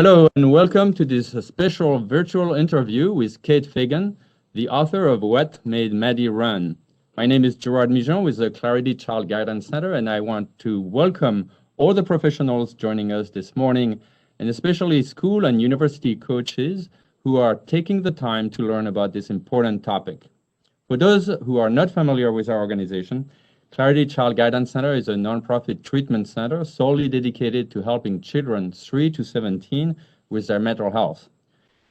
Hello and welcome to this special virtual interview with Kate Fagan, the author of Made Maddy Run. My name is Gerard Mijon with the Clarity Child Guidance Center, and I want to welcome all the professionals joining us this morning, and especially school and university coaches who are taking the time to learn about this important topic. For those who are not familiar with our organization, Clarity Child Guidance Center is a nonprofit treatment center solely dedicated to helping children 3 to 17 with their mental health.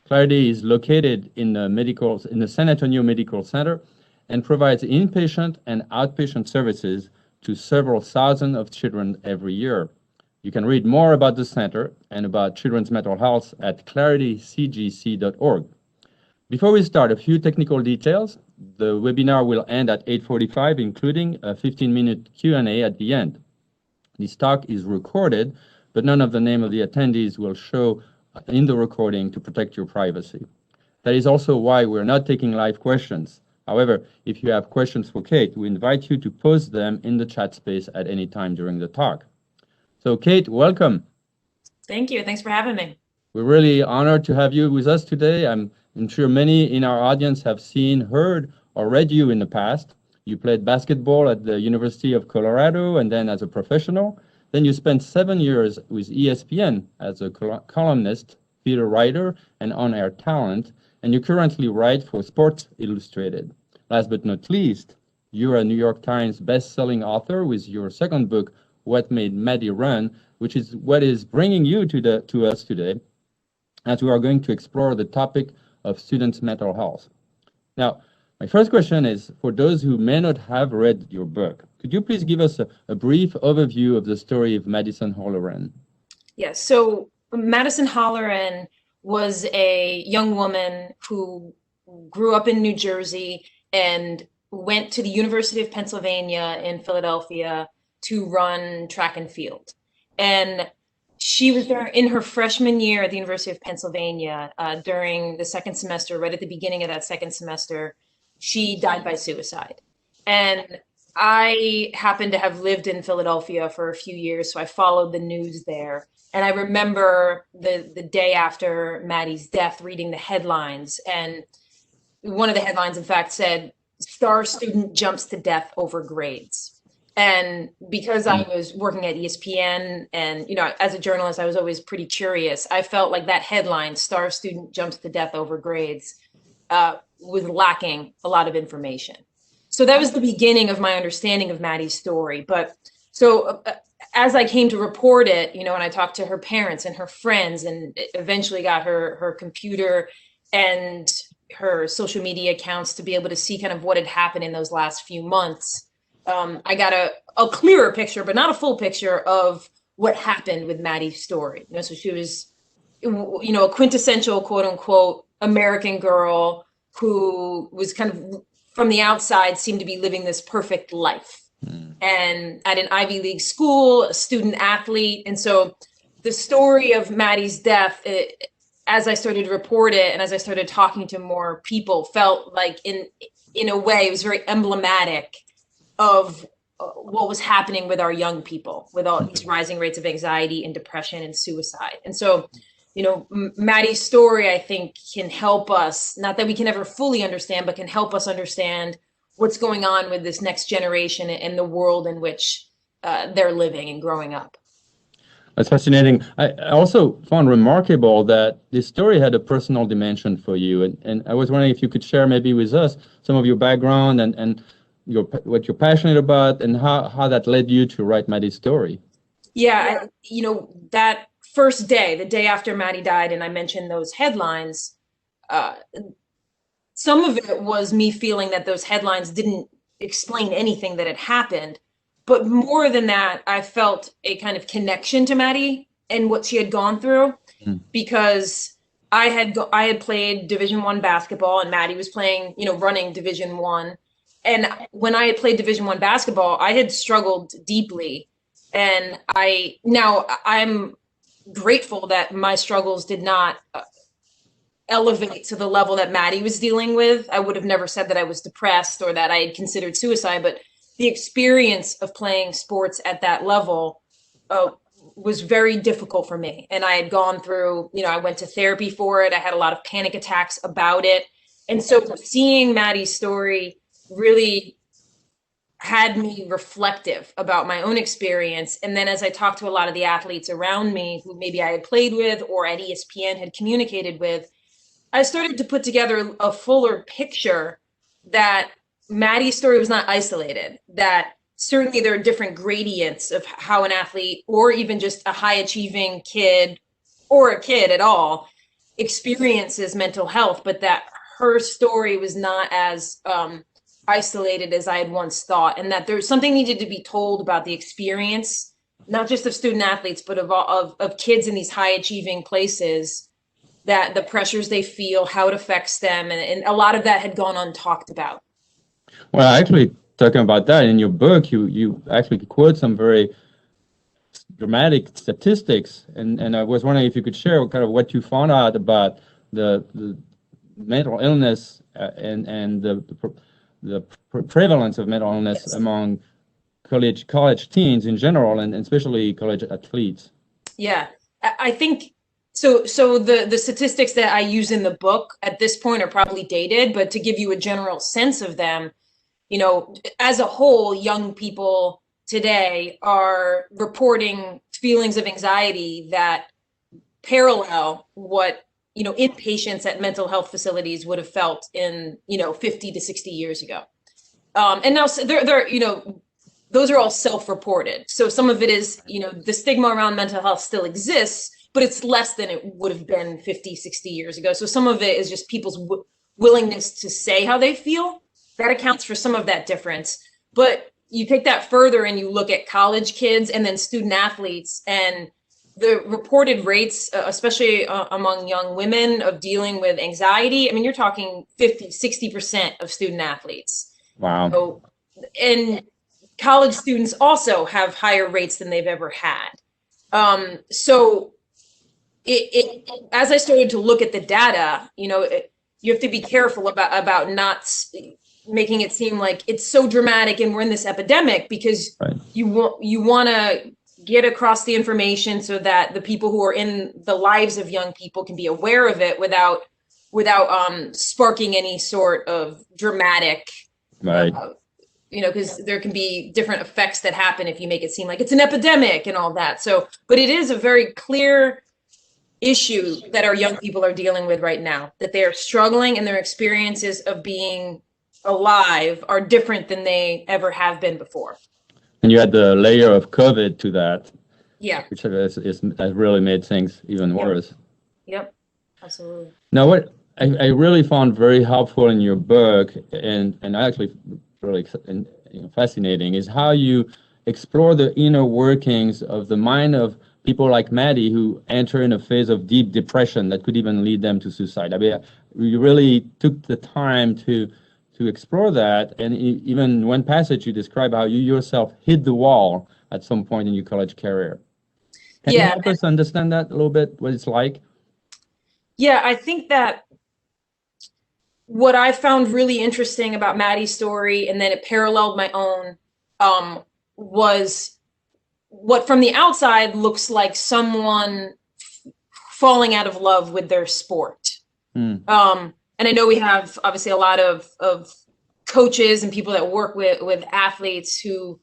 Clarity is located in the San Antonio Medical Center and provides inpatient and outpatient services to several thousand of children every year. You can read more about the center and about children's mental health at claritycgc.org. Before we start, a few technical details. The webinar will end at 8:45, including a 15-minute Q&A at the end. This talk is recorded, but none of the name of the attendees will show in the recording to protect your privacy. That is also why we're not taking live questions. However, if you have questions for Kate, we invite you to post them in the chat space at any time during the talk. So Kate, welcome. Thank you. Thanks for having me. We're really honored to have you with us today. I'm sure many in our audience have seen, heard, or read you in the past. You played basketball at the University of Colorado and then as a professional. Then you spent 7 years with ESPN as a columnist, theater writer, and on-air talent, and you currently write for Sports Illustrated. Last but not least, you're a New York Times best-selling author with your second book, What Made Maddy Run, which is what is bringing you to us today, as we are going to explore the topic of students' mental health. Now, my first question is, for those who may not have read your book, could you please give us a brief overview of the story of Madison Holloran? Yes, so Madison Holloran was a young woman who grew up in New Jersey and went to the University of Pennsylvania in Philadelphia to run track and field. And she was there in her freshman year at the University of Pennsylvania during the second semester, right at the beginning of that second semester, she died by suicide. And I happened to have lived in Philadelphia for a few years, so I followed the news there. And I remember the day after Maddie's death, reading the headlines. And one of the headlines, in fact, said, "Star student jumps to death over grades." And because I was working at ESPN and, as a journalist, I was always pretty curious. I felt like that headline, "Star student jumps to death over grades," was lacking a lot of information. So that was the beginning of my understanding of Maddie's story. But so as I came to report it, and I talked to her parents and her friends and eventually got her computer and her social media accounts to be able to see kind of what had happened in those last few months. I got a clearer picture, but not a full picture of what happened with Maddie's story. So she was, a quintessential, quote unquote, American girl who was kind of from the outside seemed to be living this perfect life. And at an Ivy League school, a student athlete. And so the story of Maddie's death, as I started to report it and as I started talking to more people, felt like in a way, it was very emblematic of what was happening with our young people, with all these rising rates of anxiety and depression and suicide. And so, Maddie's story, I think, can help us, not that we can ever fully understand, but can help us understand what's going on with this next generation and the world in which they're living and growing up. That's fascinating. I also found remarkable that this story had a personal dimension for you. And I was wondering if you could share maybe with us some of your background and what you're passionate about and how that led you to write Maddie's story. Yeah, that first day, the day after Maddie died, and I mentioned those headlines, some of it was me feeling that those headlines didn't explain anything that had happened. But more than that, I felt a kind of connection to Maddie and what she had gone through, because I had played Division I basketball and Maddie was playing, running Division I. And when I had played Division I basketball, I had struggled deeply. And I'm grateful that my struggles did not elevate to the level that Maddie was dealing with. I would have never said that I was depressed or that I had considered suicide, but the experience of playing sports at that level uh, was very difficult for me. And I had gone through, I went to therapy for it. I had a lot of panic attacks about it. And so seeing Maddie's story really had me reflective about my own experience. And then as I talked to a lot of the athletes around me who maybe I had played with or at ESPN had communicated with, I started to put together a fuller picture that Maddie's story was not isolated, that certainly there are different gradients of how an athlete or even just a high achieving kid or a kid at all experiences mental health, but that her story was not as isolated as I had once thought, and that there's something needed to be told about the experience, not just of student athletes, but of kids in these high achieving places, that the pressures they feel, how it affects them, and a lot of that had gone untalked about. Well, actually, talking about that in your book, you actually quote some very dramatic statistics, and I was wondering if you could share kind of what you found out about the mental illness and the prevalence of mental illness Yes. among college teens in general, and especially college athletes. Yeah, I think so. So the statistics that I use in the book at this point are probably dated, but to give you a general sense of them, as a whole, young people today are reporting feelings of anxiety that parallel what inpatients at mental health facilities would have felt in 50 to 60 years ago. And now they're those are all self-reported. So some of it is, the stigma around mental health still exists, but it's less than it would have been 50, 60 years ago. So some of it is just people's willingness to say how they feel. That accounts for some of that difference. But you take that further and you look at college kids and then student athletes, and the reported rates, especially among young women, of dealing with anxiety. I mean, you're talking 50, 60% of student athletes. Wow. So, and college students also have higher rates than they've ever had. So as I started to look at the data, you have to be careful about not making it seem like it's so dramatic and we're in this epidemic, because Right. you want to get across the information so that the people who are in the lives of young people can be aware of it without sparking any sort of dramatic, Right. because there can be different effects that happen if you make it seem like it's an epidemic and all that. So, but it is a very clear issue that our young people are dealing with right now, that they are struggling and their experiences of being alive are different than they ever have been before. And you had the layer of COVID to that. Yeah. Which has really made things even worse. Yep. Absolutely. Now, what I really found very helpful in your book, and actually really fascinating, is how you explore the inner workings of the mind of people like Maddie, who enter in a phase of deep depression that could even lead them to suicide. I mean, you really took the time to explore that, and even one passage you describe how you yourself hit the wall at some point in your college career. Can you help us understand that a little bit, what it's like? Yeah, I think that what I found really interesting about Maddie's story, and then it paralleled my own, was what from the outside looks like someone falling out of love with their sport. And I know we have obviously a lot of coaches and people that work with athletes who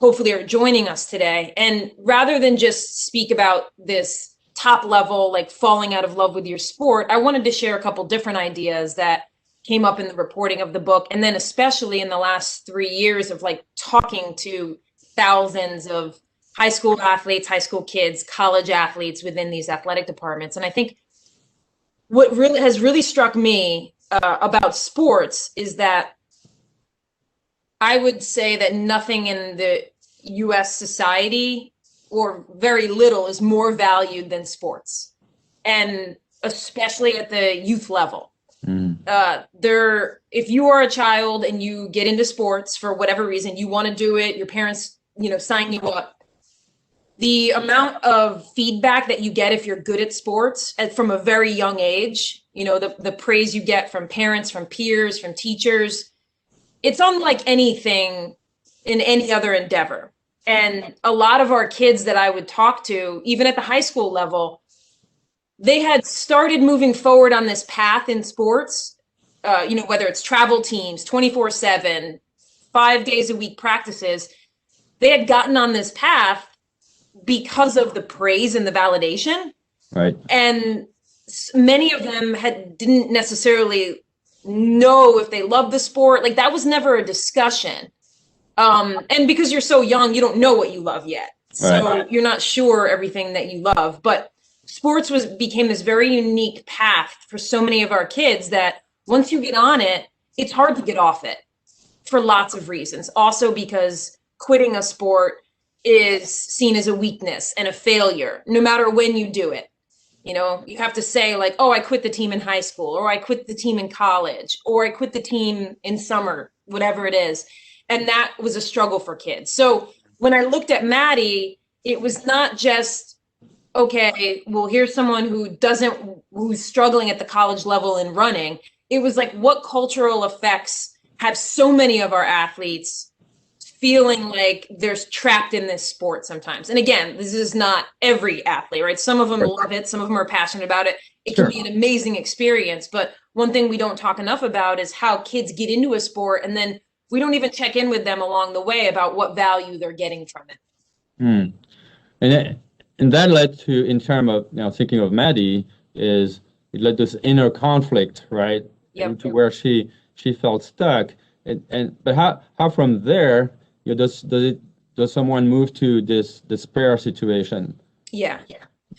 hopefully are joining us today. And rather than just speak about this top level, like falling out of love with your sport, I wanted to share a couple different ideas that came up in the reporting of the book. And then especially in the last 3 years of like talking to thousands of high school athletes, high school kids, college athletes within these athletic departments. And I think what really has really struck me about sports is that I would say that nothing in the U.S. society, or very little, is more valued than sports, and especially at the youth level. If you are a child and you get into sports for whatever reason, you want to do it, your parents, sign you up. The amount of feedback that you get if you're good at sports from a very young age, the praise you get from parents, from peers, from teachers, it's unlike anything in any other endeavor. And a lot of our kids that I would talk to, even at the high school level, they had started moving forward on this path in sports, whether it's travel teams, 24/7, 5 days a week practices. They had gotten on this path because of the praise and the validation. Right. And many of them didn't necessarily know if they loved the sport. Like that was never a discussion. And because you're so young, you don't know what you love yet. So you're not sure everything that you love. But sports became this very unique path for so many of our kids that once you get on it, it's hard to get off it for lots of reasons. Also because quitting a sport is seen as a weakness and a failure, no matter when you do it. You know, you have to say like, oh, I quit the team in high school, or I quit the team in college, or I quit the team in summer, whatever it is. And that was a struggle for kids. So when I looked at Maddie, it was not just, okay, well, here's someone who's struggling at the college level in running. It was like, what cultural effects have so many of our athletes feeling like they're trapped in this sport sometimes? And again, this is not every athlete, right? Some of them love it. Some of them are passionate about it. It can be an amazing experience. But one thing we don't talk enough about is how kids get into a sport and then we don't even check in with them along the way about what value they're getting from it. And that led to, in terms of thinking of Maddie, it led to this inner conflict, right? To where she felt stuck. But how from there does someone move to this despair situation? Yeah.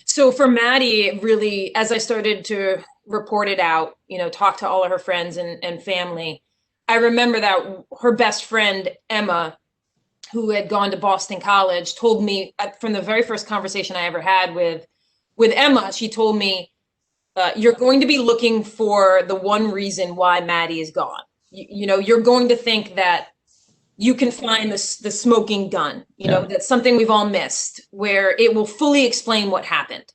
So for Maddie, really, as I started to report it out, talk to all of her friends and family, I remember that her best friend, Emma, who had gone to Boston College, told me from the very first conversation I ever had with Emma, she told me, you're going to be looking for the one reason why Maddie is gone. You're going to think that you can find the smoking gun, that's something we've all missed, where it will fully explain what happened.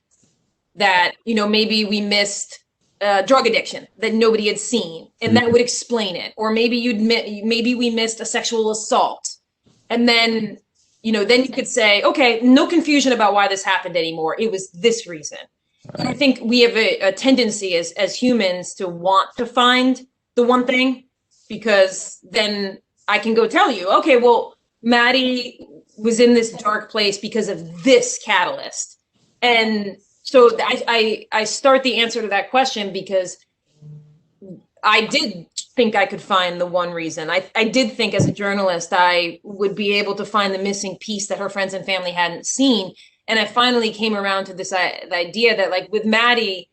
That, maybe we missed drug addiction that nobody had seen, and that would explain it. Or maybe maybe we missed a sexual assault, and then then you could say, okay, no confusion about why this happened anymore. It was this reason. And I think we have a tendency as humans to want to find the one thing, because then I can go tell you, okay, well, Maddie was in this dark place because of this catalyst. And so I start the answer to that question because I did think I could find the one reason. I did think as a journalist, I would be able to find the missing piece that her friends and family hadn't seen. And I finally came around to the idea that, like, with Maddie,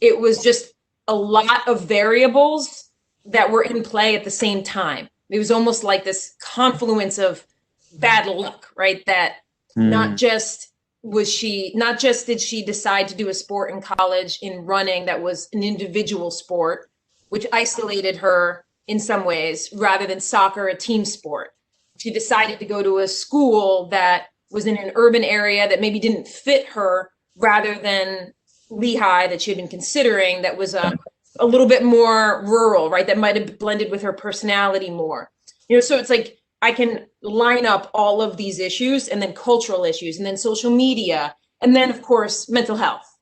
it was just a lot of variables that were in play at the same time. It was almost like this confluence of bad luck, right? That not just did she decide to do a sport in college in running that was an individual sport, which isolated her in some ways, rather than soccer, a team sport. She decided to go to a school that was in an urban area that maybe didn't fit her, rather than Lehigh that she had been considering, that was a little bit more rural, right? That might have blended with her personality more. So it's like I can line up all of these issues, and then cultural issues, and then social media, and then of course mental health.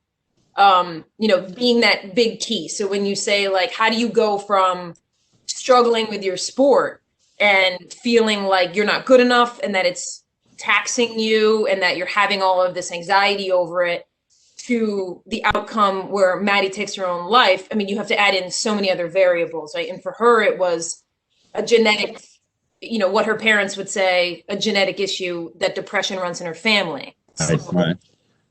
Being that big key. So when you say, like, how do you go from struggling with your sport and feeling like you're not good enough and that it's taxing you and that you're having all of this anxiety over it, to the outcome where Maddie takes her own life, I mean, you have to add in so many other variables, right? And for her, it was a genetic, what her parents would say, a genetic issue, that depression runs in her family. Right.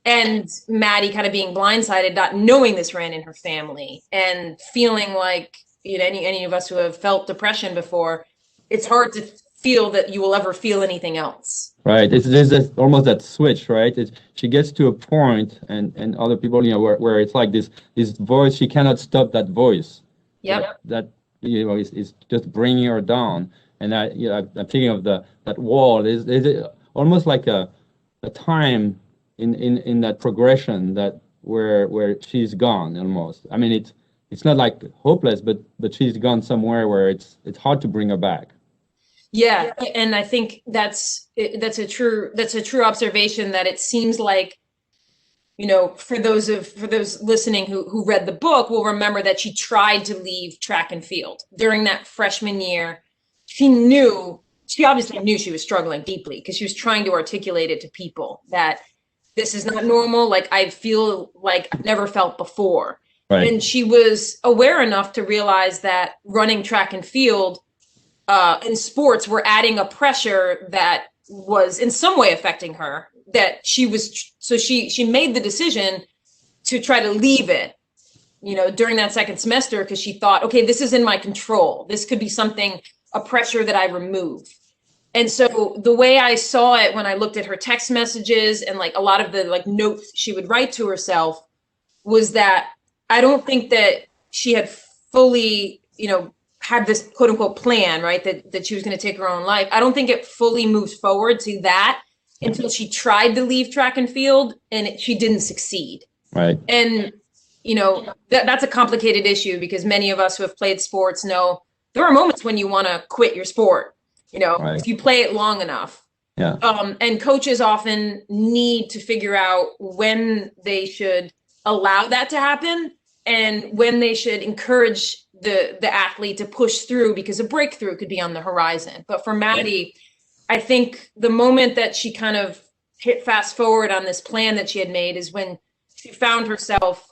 And Maddie kind of being blindsided, not knowing this ran in her family, and feeling like, any of us who have felt depression before, it's hard to feel that you will ever feel anything else. Right. There's almost that switch, right? She gets to a point, and other people, where it's like this voice, she cannot stop that voice. Yep. That is just bringing her down. And I'm thinking of that wall. Is almost like a time in that progression that where she's gone almost. I mean, it's not like hopeless, but she's gone somewhere where it's hard to bring her back. Yeah, and I think that's a true observation, that it seems like, for those listening who read the book will remember that she tried to leave track and field during that freshman year. She obviously knew she was struggling deeply, because she was trying to articulate it to people that this is not normal. Like, I feel like I've never felt before. Right. And she was aware enough to realize that running track and field in sports were adding a pressure that was in some way affecting her, that she made the decision to try to leave it, during that second semester, because she thought, okay, this is in my control. This could be a pressure that I remove. And so the way I saw it when I looked at her text messages and like a lot of the like notes she would write to herself, was that I don't think that she had fully, had this quote unquote plan, right? That she was going to take her own life. I don't think it fully moved forward to that until she tried to leave track and field, and she didn't succeed. Right. And, that's a complicated issue, because many of us who have played sports know there are moments when you want to quit your sport, Right. if you play it long enough. Yeah. And coaches often need to figure out when they should allow that to happen and when they should encourage the athlete to push through, because a breakthrough could be on the horizon. But for Maddie, I think the moment that she kind of hit fast forward on this plan that she had made is when she found herself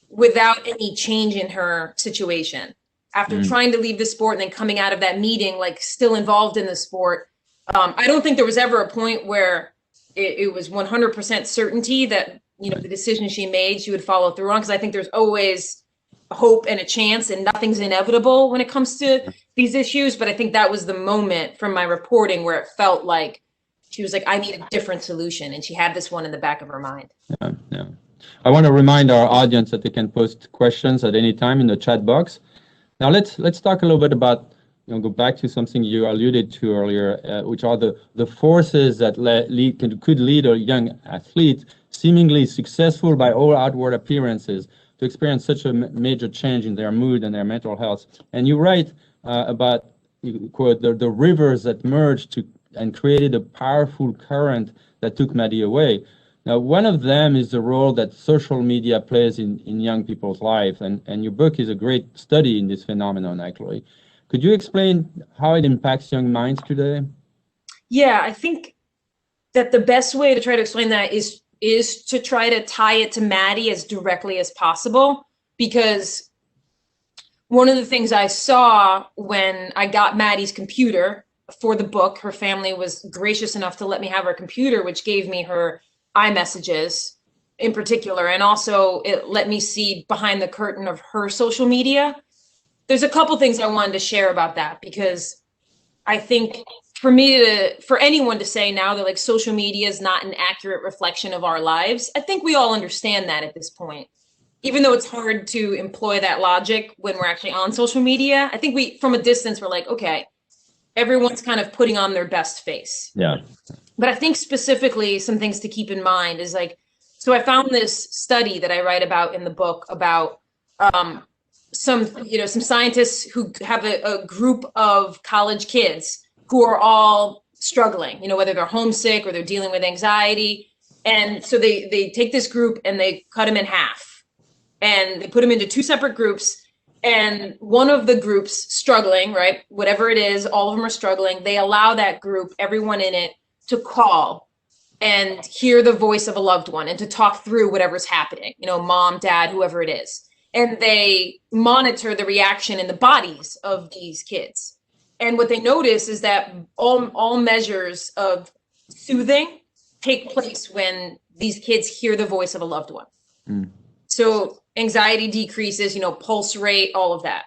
without any change in her situation. After trying to leave the sport and then coming out of that meeting, like still involved in the sport. I don't think there was ever a point where it was 100% certainty that, the decision she made, she would follow through on. Because I think there's always hope and a chance, and nothing's inevitable when it comes to these issues. But I think that was the moment from my reporting where it felt like she was like, I need a different solution. And she had this one in the back of her mind. Yeah, yeah. I want to remind our audience that they can post questions at any time in the chat box. Now let's talk a little bit about, go back to something you alluded to earlier, which are the forces that could lead a young athlete, seemingly successful by all outward appearances, to experience such a major change in their mood and their mental health. And you write about, you quote, the rivers that merged and created a powerful current that took Maddie away. Now, one of them is the role that social media plays in young people's lives, and your book is a great study in this phenomenon, actually. Could you explain how it impacts young minds today? Yeah, I think that the best way to try to explain that is to try to tie it to Maddie as directly as possible, because one of the things I saw when I got Maddie's computer for the book, her family was gracious enough to let me have her computer, which gave me her iMessages in particular, and also it let me see behind the curtain of her social media. There's a couple things I wanted to share about that, because I think for anyone to say now that like social media is not an accurate reflection of our lives, I think we all understand that at this point. Even though it's hard to employ that logic when we're actually on social media, I think from a distance, we're like, okay, everyone's kind of putting on their best face. Yeah. But I think specifically some things to keep in mind is like, so I found this study that I write about in the book about some scientists who have a group of college kids who are all struggling, whether they're homesick or they're dealing with anxiety. And so they take this group and they cut them in half, and they put them into two separate groups. And one of the groups struggling, right, whatever it is, all of them are struggling. They allow that group, everyone in it, to call and hear the voice of a loved one and to talk through whatever's happening, mom, dad, whoever it is. And they monitor the reaction in the bodies of these kids. And what they notice is that all measures of soothing take place when these kids hear the voice of a loved one. So anxiety decreases, pulse rate, all of that.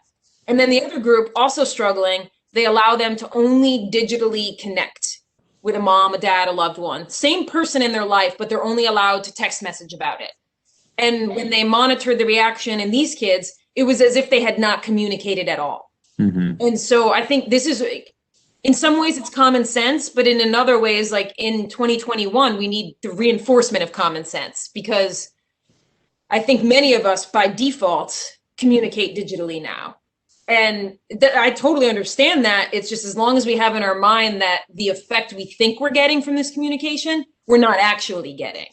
And then the other group, also struggling, they allow them to only digitally connect with a mom, a dad, a loved one. Same person in their life, but they're only allowed to text message about it. And when they monitored the reaction in these kids, it was as if they had not communicated at all. And so I think this is, in some ways it's common sense, but in another ways, like in 2021, we need the reinforcement of common sense, because I think many of us by default communicate digitally now. And I totally understand that. It's just as long as we have in our mind that the effect we think we're getting from this communication, we're not actually getting.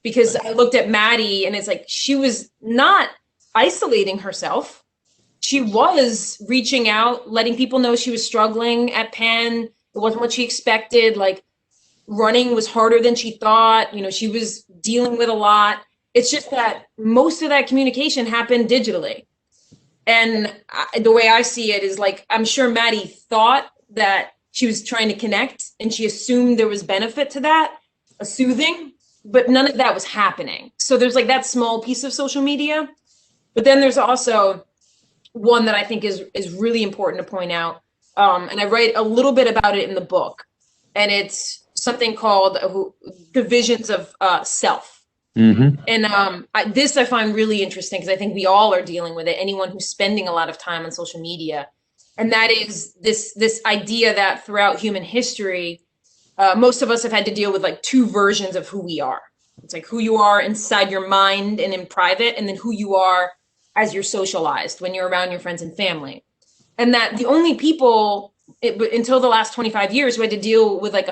Because I looked at Maddie and it's like she was not isolating herself. She was reaching out, letting people know she was struggling at Penn. It wasn't what she expected. Like running was harder than she thought. You know, she was dealing with a lot. It's just that most of that communication happened digitally. And the way I see it is like, I'm sure Maddie thought that she was trying to connect and she assumed there was benefit to that, a soothing, but none of that was happening. So there's like that small piece of social media. But then there's also one that I think is really important to point out. And I write a little bit about it in the book. And it's something called divisions of self. Mm-hmm. And this I find really interesting because I think we all are dealing with it. Anyone who's spending a lot of time on social media, and that is this idea that throughout human history, most of us have had to deal with like two versions of who we are. It's like who you are inside your mind and in private, and then who you are as you're socialized when you're around your friends and family. And that the only people until the last 25 years who had to deal with like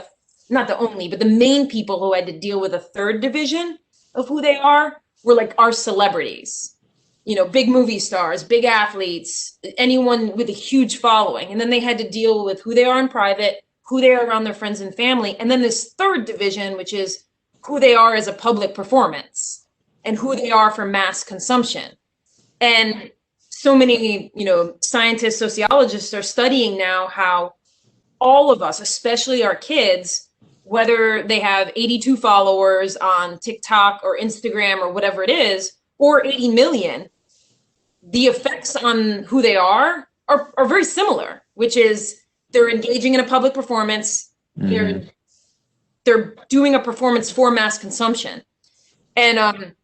not the only, but the main people who had to deal with a third division of who they are were like our celebrities, you know, big movie stars, big athletes, anyone with a huge following. And then they had to deal with who they are in private, who they are around their friends and family. And then this third division, which is who they are as a public performance and who they are for mass consumption. And so many, you know, scientists, sociologists are studying now how all of us, especially our kids, whether they have 82 followers on TikTok or Instagram or whatever it is, or 80 million, the effects on who they are very similar, which is they're engaging in a public performance. Mm-hmm. They're doing a performance for mass consumption. And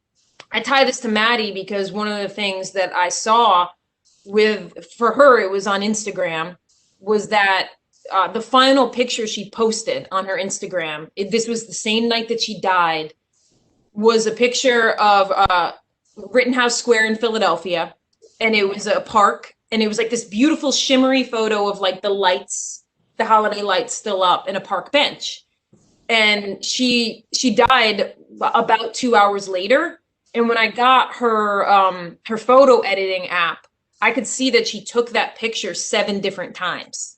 I tie this to Maddie because one of the things that I saw for her, it was on Instagram, was that the final picture she posted on her Instagram, this was the same night that she died, was a picture of Rittenhouse Square in Philadelphia. And it was a park. And it was like this beautiful shimmery photo of like the lights, the holiday lights still up, and a park bench. And she died about 2 hours later. And when I got her photo editing app, I could see that she took that picture 7 different times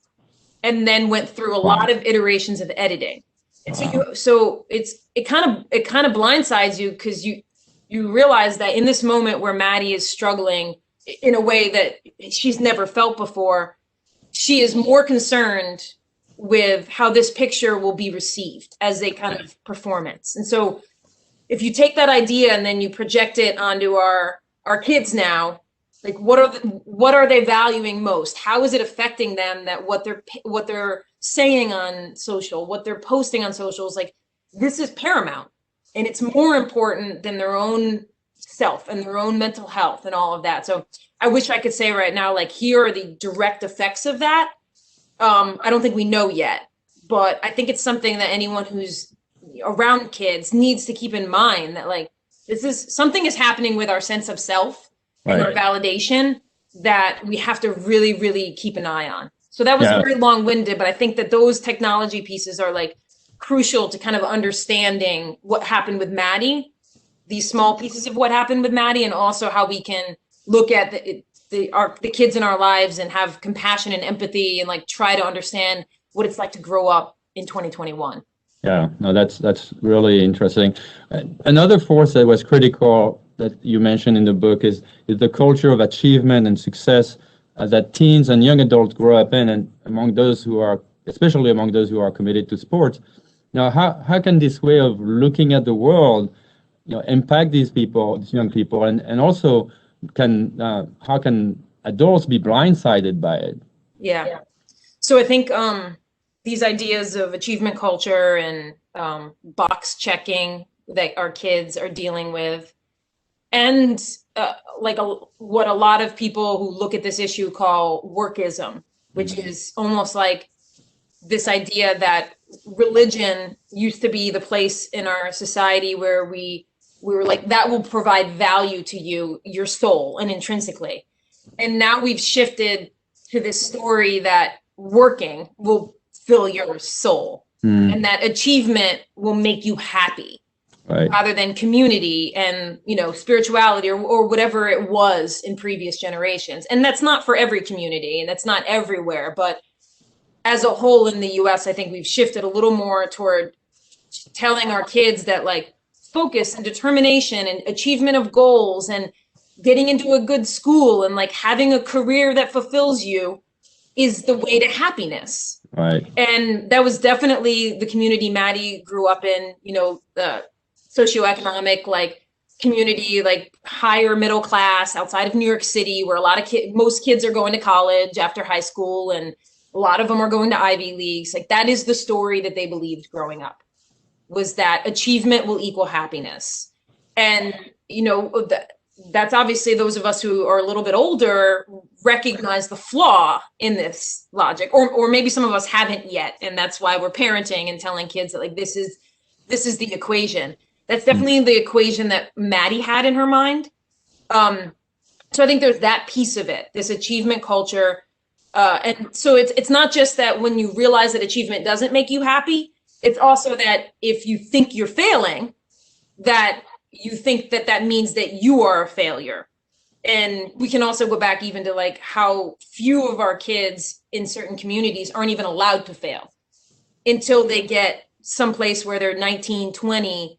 and then went through a lot of iterations of editing. And so it kind of blindsides you because you realize that in this moment where Maddie is struggling in a way that she's never felt before, she is more concerned with how this picture will be received as a kind of performance. And so if you take that idea and then you project it onto our kids now, like what are they valuing most? How is it affecting them that what they're saying on social, what they're posting on social is like, this is paramount, and it's more important than their own self and their own mental health and all of that. So I wish I could say right now, like, here are the direct effects of that. I don't think we know yet, but I think it's something that anyone who's around kids needs to keep in mind, that like something is happening with our sense of self and our validation that we have to really, really keep an eye on. So that was very long-winded, but I think that those technology pieces are like crucial to kind of understanding what happened with Maddie, these small pieces of what happened with Maddie, and also how we can look at the kids in our lives and have compassion and empathy and like try to understand what it's like to grow up in 2021. Yeah, no, that's really interesting. Another force that was critical that you mentioned in the book is the culture of achievement and success that teens and young adults grow up in, and especially among those who are committed to sports. Now, how can this way of looking at the world, impact these young people, and also how can adults be blindsided by it? Yeah. So I think these ideas of achievement culture and box checking that our kids are dealing with, and what a lot of people who look at this issue call workism, which is almost like this idea that religion used to be the place in our society where we were like, that will provide value to you, your soul, and intrinsically. And now we've shifted to this story that working will fill your soul and that achievement will make you happy. Right. Rather than community and, you know, spirituality or whatever it was in previous generations. And that's not for every community and that's not everywhere. But as a whole in the US, I think we've shifted a little more toward telling our kids that like focus and determination and achievement of goals and getting into a good school and like having a career that fulfills you is the way to happiness. Right. And that was definitely the community Maddie grew up in, you know, the socioeconomic like community, like higher middle class outside of New York City, where a lot of most kids are going to college after high school and a lot of them are going to Ivy Leagues. Like that is the story that they believed growing up, was that achievement will equal happiness. And, you know, that's obviously those of us who are a little bit older recognize the flaw in this logic, or maybe some of us haven't yet. And that's why we're parenting and telling kids that like, this is the equation. That's definitely the equation that Maddie had in her mind. So I think there's that piece of it, this achievement culture. And so it's not just that when you realize that achievement doesn't make you happy, it's also that if you think you're failing, that you think that that means that you are a failure. And we can also go back even to like how few of our kids in certain communities aren't even allowed to fail until they get someplace where they're 19, 20,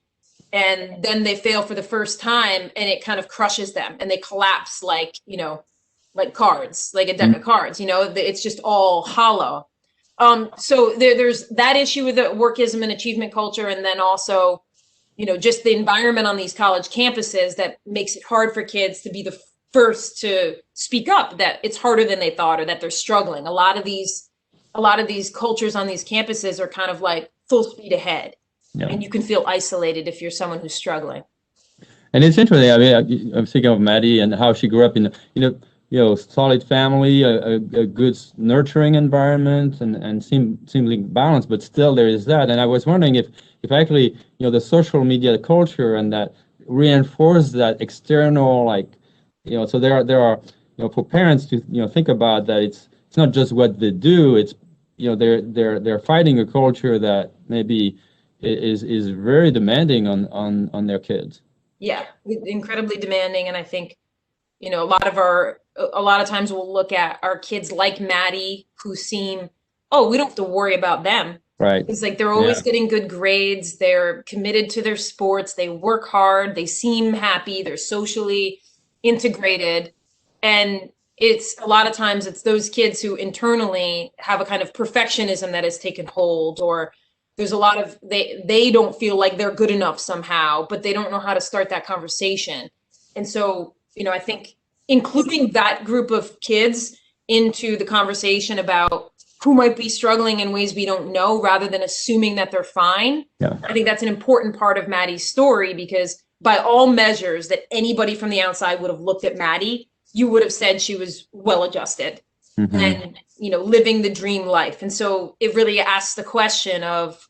and then they fail for the first time and it kind of crushes them and they collapse like, you know, like cards, like a deck of cards, you know, it's just all hollow. So there's that issue with the workism and achievement culture. And then also, you know, just the environment on these college campuses that makes it hard for kids to be the first to speak up, that it's harder than they thought or that they're struggling. A lot of these cultures on these campuses are kind of like full speed ahead. Yeah. And you can feel isolated if you're someone who's struggling. And it's interesting. I mean, I'm thinking of Maddie and how she grew up in, solid family, a good nurturing environment, and seemingly balanced. But still, there is that. And I was wondering if actually, the social media culture and that reinforce that external, so there are, for parents to think about that. It's not just what they do. It's they're fighting a culture that maybe is very demanding on their kids. Yeah, incredibly demanding. And I think, a lot of times we'll look at our kids like Maddie who seem, we don't have to worry about them. Right. It's like they're always getting good grades. They're committed to their sports. They work hard. They seem happy. They're socially integrated. And it's a lot of times it's those kids who internally have a kind of perfectionism that has taken hold, or there's a lot of they don't feel like they're good enough somehow, but they don't know how to start that conversation. And so, I think including that group of kids into the conversation about who might be struggling in ways we don't know, rather than assuming that they're fine. Yeah. I think that's an important part of Maddie's story, because by all measures that anybody from the outside would have looked at Maddie, you would have said she was well-adjusted. Mm-hmm. And, living the dream life. And so it really asks the question of,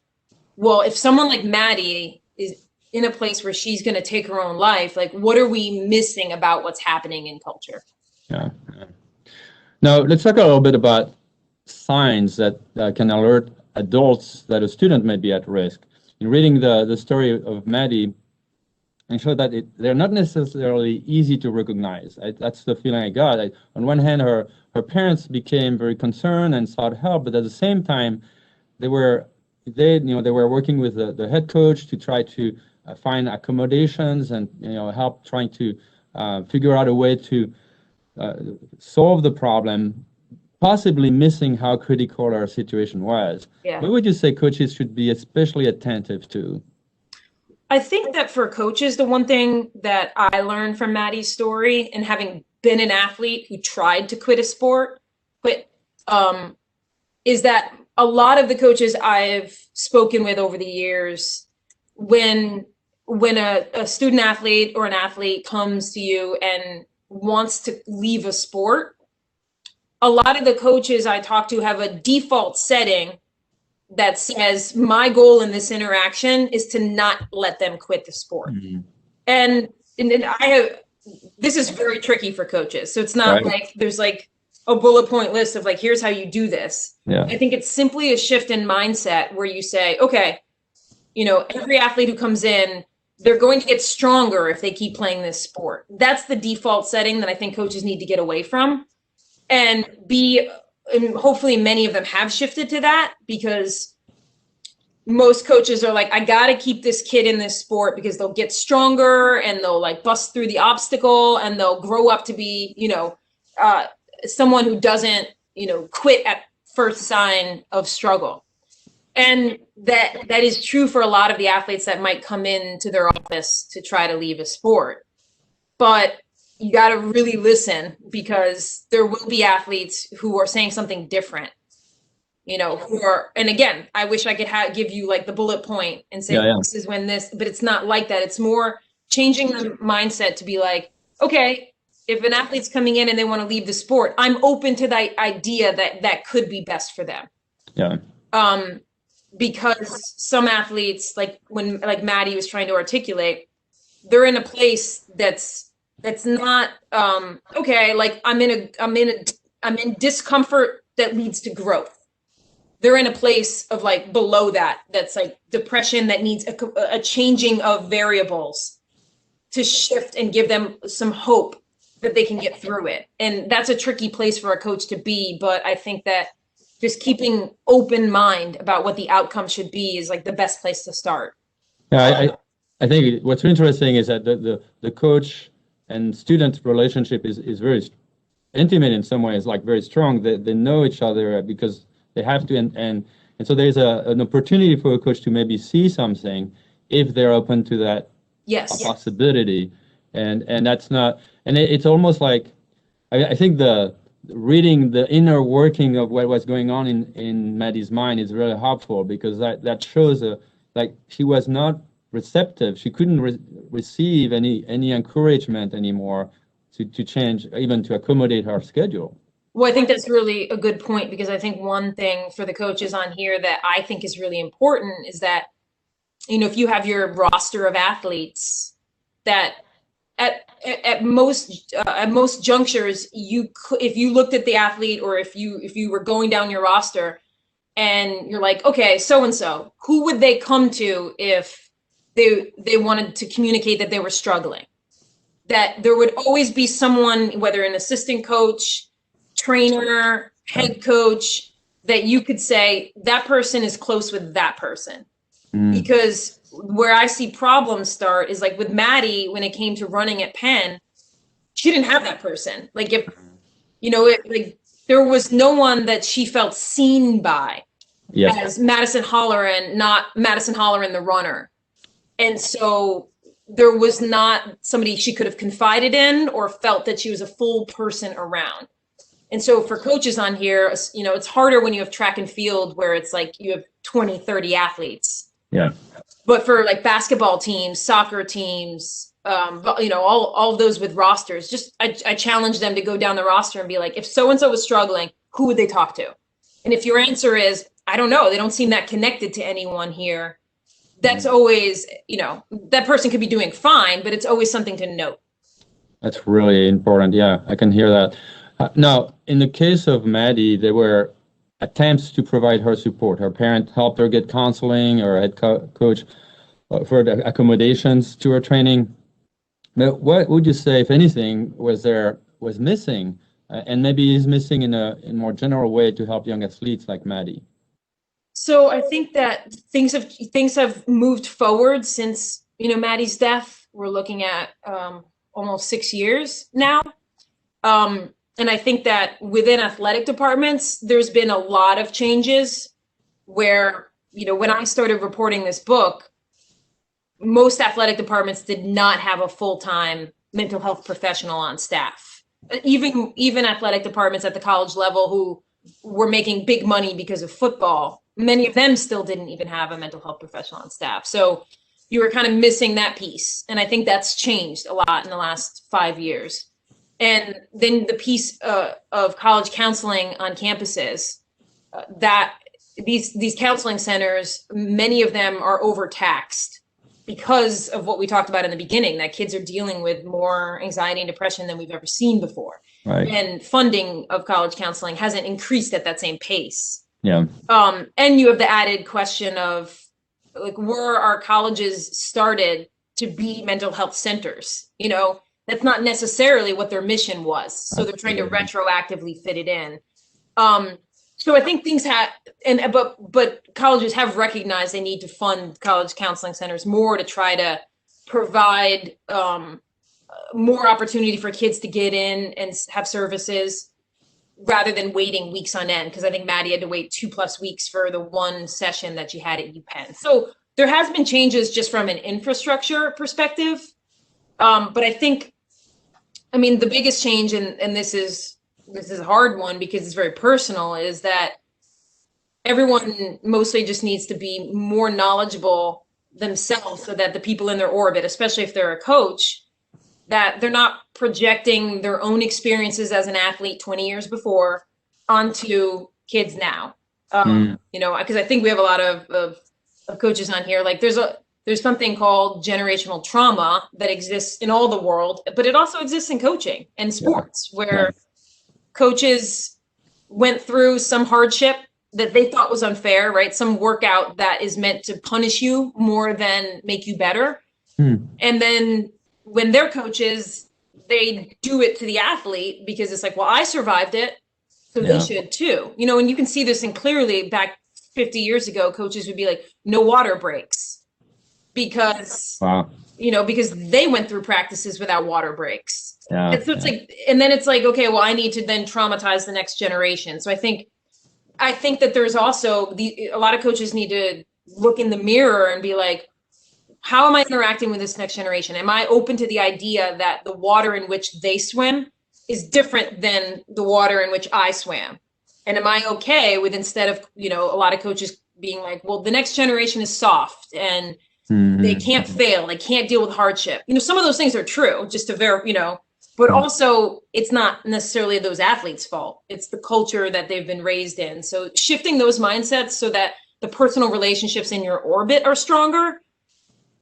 well, if someone like Maddie is in a place where she's going to take her own life, like, what are we missing about what's happening in culture? Yeah. Now, let's talk a little bit about signs that can alert adults that a student may be at risk. In reading the story of Maddie, and show that they're not necessarily easy to recognize. That's the feeling I got. On one hand, her parents became very concerned and sought help, but at the same time, they were working with the head coach to try to find accommodations and help trying to figure out a way to solve the problem, possibly missing how critical our situation was. Yeah. What would you say coaches should be especially attentive to? I think that for coaches, the one thing that I learned from Maddie's story, and having been an athlete who tried to quit a sport, is that a lot of the coaches I've spoken with over the years, when a student athlete or an athlete comes to you and wants to leave a sport, a lot of the coaches I talk to have a default setting that says, my goal in this interaction is to not let them quit the sport. Mm-hmm. And this is very tricky for coaches. So it's not Right. like there's like a bullet point list of like, here's how you do this. Yeah. I think it's simply a shift in mindset where you say, okay, you know, every athlete who comes in, they're going to get stronger if they keep playing this sport. That's the default setting that I think coaches need to get away from, and hopefully many of them have shifted to that, because most coaches are like, I got to keep this kid in this sport because they'll get stronger and they'll like bust through the obstacle and they'll grow up to be, you know, someone who doesn't, you know, quit at first sign of struggle. And that is true for a lot of the athletes that might come into their office to try to leave a sport. But you got to really listen, because there will be athletes who are saying something different, you know, and again, I wish I could give you like the bullet point and say, this is when this, but it's not like that. It's more changing the mindset to be like, okay, if an athlete's coming in and they want to leave the sport, I'm open to the idea that could be best for them. Yeah. Because some athletes, like Maddie was trying to articulate, they're in a place that's not okay. Like I'm in discomfort that leads to growth. They're in a place of like below that's like depression that needs a changing of variables to shift and give them some hope that they can get through it. And that's a tricky place for a coach to be. But I think that just keeping open mind about what the outcome should be is like the best place to start. Yeah, I think what's interesting is that the coach and student relationship is very intimate in some ways, like very strong. They know each other because they have to, and so there's an opportunity for a coach to maybe see something if they're open to that possibility, and that's not, and it's almost like I think the reading the inner working of what was going on in Maddie's mind is really helpful, because that shows like she was not receptive. She couldn't receive any encouragement anymore to change, even to accommodate her schedule. Well, I think that's really a good point, because I think one thing for the coaches on here that I think is really important is that, you know, if you have your roster of athletes, that at most junctures, if you looked at the athlete, or if you were going down your roster and you're like, okay, so and so, who would they come to if they wanted to communicate that they were struggling? That there would always be someone, whether an assistant coach, trainer, head coach, that you could say that person is close with that person. Because where I see problems start is like with Maddie, when it came to running at Penn, she didn't have that person. Like, if, you know, like there was no one that she felt seen by as Madison Holleran, not Madison Holleran, the runner. And so there was not somebody she could have confided in or felt that she was a full person around. And so for coaches on here, you know, it's harder when you have track and field where it's like you have 20, 30 athletes. Yeah. But for like basketball teams, soccer teams, you know, all of those with rosters, just I challenge them to go down the roster and be like, if so-and-so was struggling, who would they talk to? And if your answer is, I don't know, they don't seem that connected to anyone here, that's always, you know, that person could be doing fine, but it's always something to note. That's really important. Yeah, I can hear that. Now, in the case of Maddie, there were attempts to provide her support. Her parent helped her get counseling, or head coach for the accommodations to her training. But what would you say, if anything, was missing, and maybe is missing in a more general way to help young athletes like Maddie? So I think that things have moved forward since, you know, Maddie's death. We're looking at almost 6 years now. And I think that within athletic departments, there's been a lot of changes where, you know, when I started reporting this book, most athletic departments did not have a full-time mental health professional on staff. Even athletic departments at the college level who were making big money because of football, many of them still didn't even have a mental health professional on staff. So you were kind of missing that piece. And I think that's changed a lot in the last 5 years. And then the piece of college counseling on campuses, that these counseling centers, many of them are overtaxed because of what we talked about in the beginning, that kids are dealing with more anxiety and depression than we've ever seen before. Right. And funding of college counseling hasn't increased at that same pace. Yeah. And you have the added question of, like, were our colleges started to be mental health centers? You know, that's not necessarily what their mission was. So they're trying to retroactively fit it in. So I think things have, but colleges have recognized they need to fund college counseling centers more to try to provide more opportunity for kids to get in and have services rather than waiting weeks on end. Because I think Maddie had to wait 2+ weeks for the one session that she had at UPenn. So there has been changes just from an infrastructure perspective. But I think, I mean, the biggest change, and this is a hard one because it's very personal, is that everyone mostly just needs to be more knowledgeable themselves so that the people in their orbit, especially if they're a coach, that they're not projecting their own experiences as an athlete 20 years before onto kids now. You know, because I think we have a lot of coaches on here. Like there's something called generational trauma that exists in all the world, but it also exists in coaching and sports, where coaches went through some hardship that they thought was unfair, right? Some workout that is meant to punish you more than make you better. And then when they're coaches, they do it to the athlete because it's like, well, I survived it, so they should too. You know, and you can see this, and clearly back 50 years ago, coaches would be like, no water breaks, because you know, because they went through practices without water breaks. And so it's like, and then it's like, okay, well, I need to then traumatize the next generation. So I think that there's also a lot of coaches need to look in the mirror and be like, how am I interacting with this next generation? Am I open to the idea that the water in which they swim is different than the water in which I swam? And am I okay with, instead of, you know, a lot of coaches being like, well, the next generation is soft and they can't fail, they can't deal with hardship. You know, some of those things are true, just to you know, but also it's not necessarily those athletes' fault. It's the culture that they've been raised in. So shifting those mindsets so that the personal relationships in your orbit are stronger.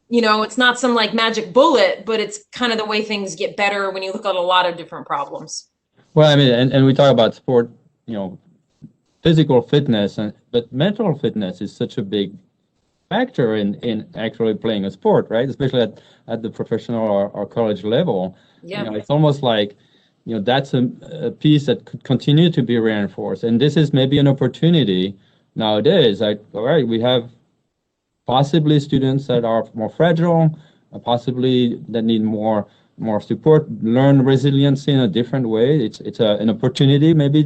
You know, it's not some like magic bullet, but it's kind of the way things get better when you look at a lot of different problems. Well, I mean, and we talk about sport, you know, physical fitness, but mental fitness is such a big factor in actually playing a sport, right? Especially at the professional or college level. Yeah. You know, it's almost like, you know, that's a piece that could continue to be reinforced. And this is maybe an opportunity nowadays. Like, all right, we have possibly students that are more fragile, possibly that need more support, learn resilience in a different way. It's an opportunity maybe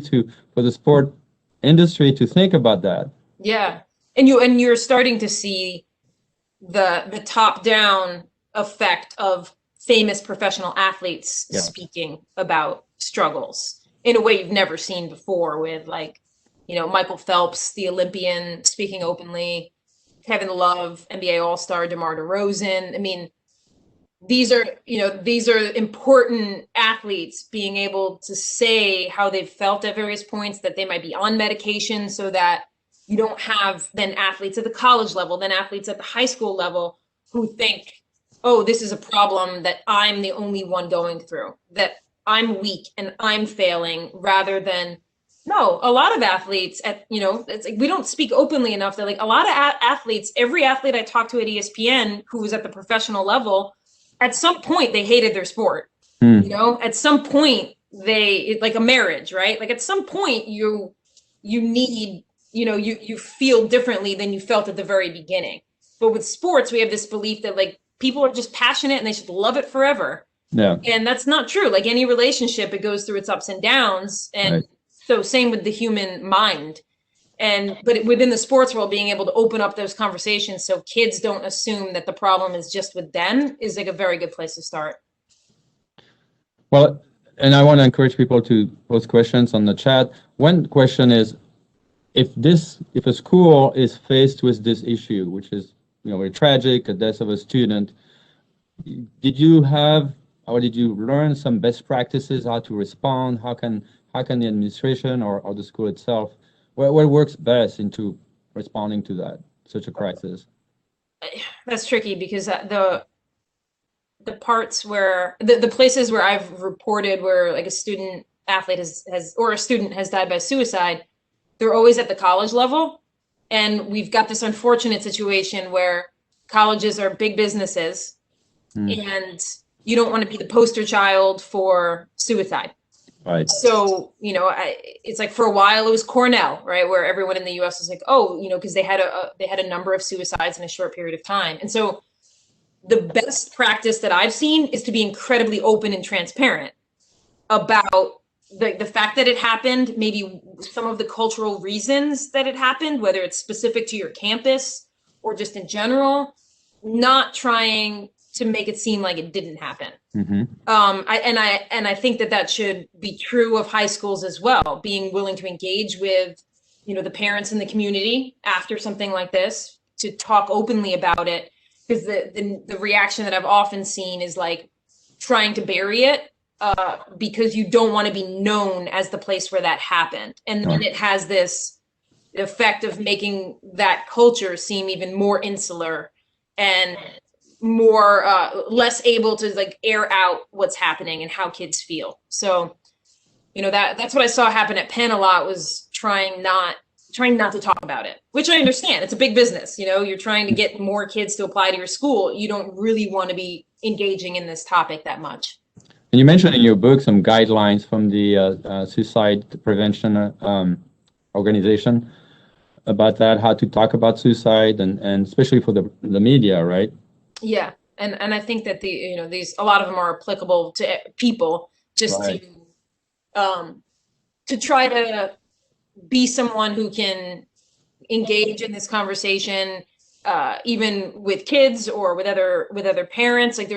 for the sport industry to think about that. Yeah. And you're starting to see the top-down effect of famous professional athletes speaking about struggles in a way you've never seen before, with, like, you know, Michael Phelps, the Olympian, speaking openly, Kevin Love, NBA All-Star, DeMar DeRozan. I mean, these are important athletes being able to say how they've felt at various points, that they might be on medication, so that you don't have then athletes at the college level, then athletes at the high school level who think, oh, this is a problem that I'm the only one going through, that I'm weak and I'm failing, rather than, no, a lot of athletes you know, it's like we don't speak openly enough that, like, a lot of athletes, every athlete I talked to at ESPN who was at the professional level, at some point they hated their sport. You know, at some point like a marriage, right? Like at some point you need, you know, you feel differently than you felt at the very beginning. But with sports, we have this belief that, like, people are just passionate and they should love it forever. Yeah. And that's not true. Like any relationship, it goes through its ups and downs. And so same with the human mind. But within the sports world, being able to open up those conversations so kids don't assume that the problem is just with them is, like, a very good place to start. Well, and I want to encourage people to post questions on the chat. One question is, if a school is faced with this issue, which is, you know, very tragic, a death of a student, did you learn some best practices, how to respond? How can the administration or the school itself, what works best into responding to such a crisis? that's tricky because the parts where the places where I've reported where like a student athlete has or a student has died by suicide, they're always at the college level. And we've got this unfortunate situation where colleges are big businesses and you don't want to be the poster child for suicide. Right. So, it's like for a while it was Cornell, right, where everyone in the US was like, oh, because they had a number of suicides in a short period of time. And so the best practice that I've seen is to be incredibly open and transparent about the fact that it happened, maybe some of the cultural reasons that it happened, whether it's specific to your campus or just in general, not trying to make it seem like it didn't happen. I think that should be true of high schools as well, being willing to engage with, the parents in the community after something like this, to talk openly about it, because the reaction that I've often seen is like trying to bury it because you don't want to be known as the place where that happened. And then it has this effect of making that culture seem even more insular and more less able to like air out what's happening and how kids feel. So, that's what I saw happen at Penn a lot, was trying not to talk about it, which I understand. It's a big business. You're trying to get more kids to apply to your school. You don't really want to be engaging in this topic that much. And you mentioned in your book some guidelines from the suicide prevention organization about that, how to talk about suicide, and especially for the media, right? Yeah, and I think that these, a lot of them are applicable to people, just to try to be someone who can engage in this conversation, even with kids or with other parents. Like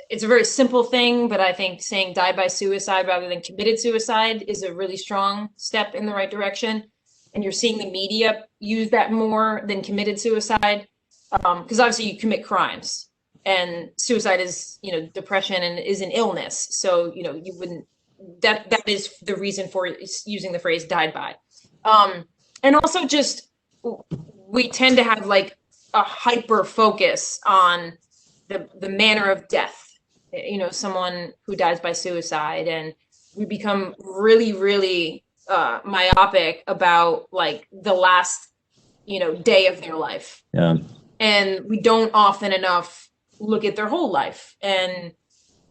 it's a very simple thing, but I think saying died by suicide rather than committed suicide is a really strong step in the right direction. And you're seeing the media use that more than committed suicide. Because obviously you commit crimes, and suicide is, depression and is an illness. So, you wouldn't, that is the reason for using the phrase died by. And also just, we tend to have like a hyper focus on the manner of death, someone who dies by suicide. And we become really, really myopic about like the last, day of their life. Yeah. And we don't often enough look at their whole life and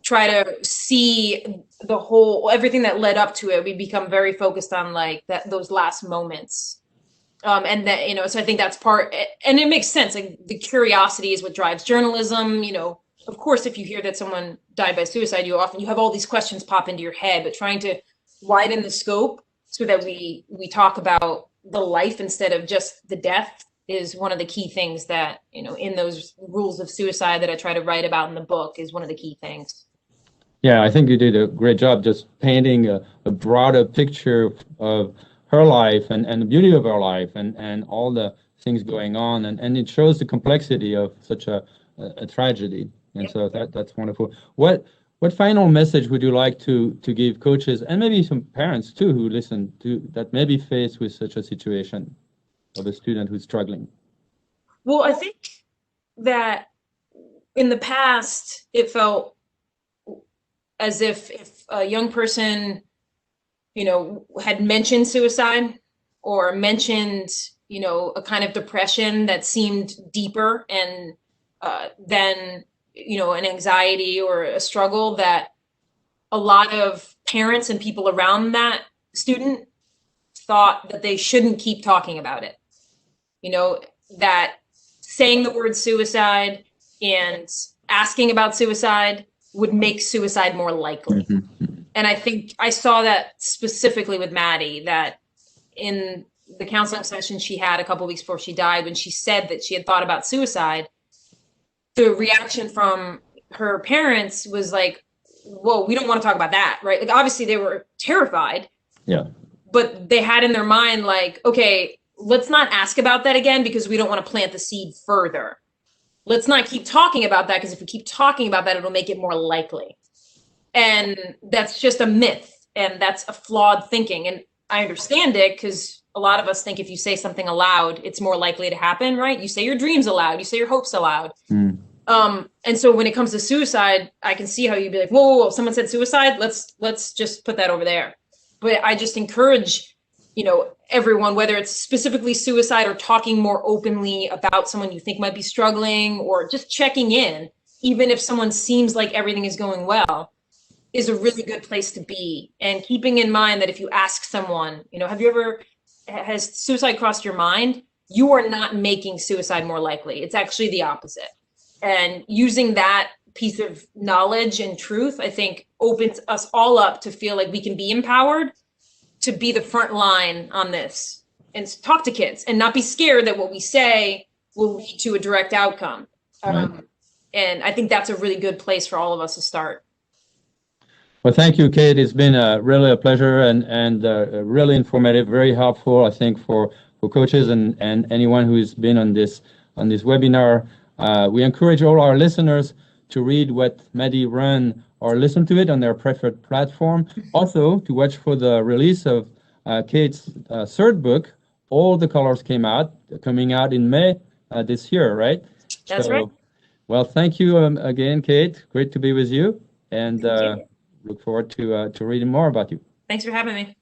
try to see everything that led up to it. We become very focused on like those last moments. And that, so I think that's part, and it makes sense. Like the curiosity is what drives journalism. Of course, if you hear that someone died by suicide, you have all these questions pop into your head, but trying to widen the scope so that we talk about the life instead of just the death is one of the key things that, in those rules of suicide that I try to write about in the book, is one of the key things. Yeah, I think you did a great job just painting a broader picture of her life and the beauty of her life and all the things going on. And it shows the complexity of such a tragedy. And so that's wonderful. What final message would you like to give coaches and maybe some parents too who listen to that may be faced with such a situation of a student who's struggling? Well, I think that in the past, it felt as if a young person, had mentioned suicide or mentioned, a kind of depression that seemed deeper and than, an anxiety or a struggle, that a lot of parents and people around that student thought that they shouldn't keep talking about it. That saying the word suicide and asking about suicide would make suicide more likely. And I think I saw that specifically with Maddie, that in the counseling session she had a couple of weeks before she died, when she said that she had thought about suicide, the reaction from her parents was like, whoa, we don't want to talk about that, right? Like obviously they were terrified. Yeah. But they had in their mind like, okay, let's not ask about that again because we don't want to plant the seed further. Let's not keep talking about that because if we keep talking about that, it'll make it more likely. And that's just a myth, and that's a flawed thinking. And I understand it because a lot of us think if you say something aloud, it's more likely to happen, right? You say your dreams aloud, you say your hopes aloud. And so when it comes to suicide, I can see how you'd be like, whoa, whoa, whoa, someone said suicide. Let's just put that over there. But I just encourage, everyone, whether it's specifically suicide or talking more openly about someone you think might be struggling or just checking in, even if someone seems like everything is going well, is a really good place to be. And keeping in mind that if you ask someone, has suicide crossed your mind? You are not making suicide more likely. It's actually the opposite. And using that piece of knowledge and truth, I think, opens us all up to feel like we can be empowered to be the front line on this and talk to kids and not be scared that what we say will lead to a direct outcome. Right. And I think that's a really good place for all of us to start. Well, thank you, Kate. It's been really a pleasure and really informative, very helpful, I think, for coaches and anyone who's been on this webinar. We encourage all our listeners to read What Maddy Run or listen to it on their preferred platform. Also, to watch for the release of Kate's third book, All the Colors coming out in May this year, right? That's right. Well, thank you again, Kate. Great to be with you. And Thank you. look forward to reading more about you. Thanks for having me.